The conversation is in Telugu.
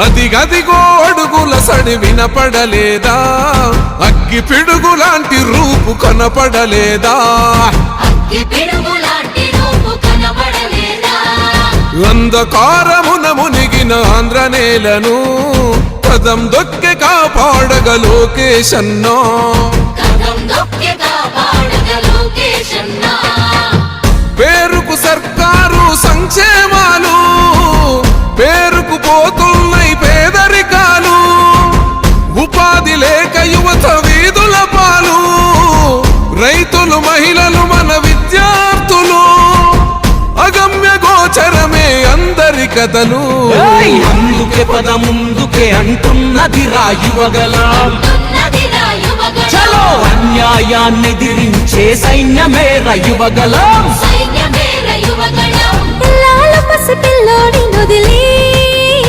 అదిగదిగో అడుగుల సడి వినపడలేదా, అగ్గి పిడుగులాంటి రూపు కనపడలేదా, అంధకారమున మునిగిన ఆంధ్ర నేలను కదం దొక్కె కాపాడగ లోకేశన్నా. పేరుకు సర్కారు సంక్షేమాలు, పేరుకు పోతున్నాయి పేదరికాలు, ఉపాధి లేక యువత వీధుల పాలు, రైతులు మహిళలు మన విద్యార్థులు, అగమ్య గోచరమే అందరి కథలు. అందుకే పద ముందుకే అంటున్నది రాయువగలం, చలో అన్యాయాన్ని ఎదిరించే సైన్యమే రయువగలం. పిల్లోడి నొదిలి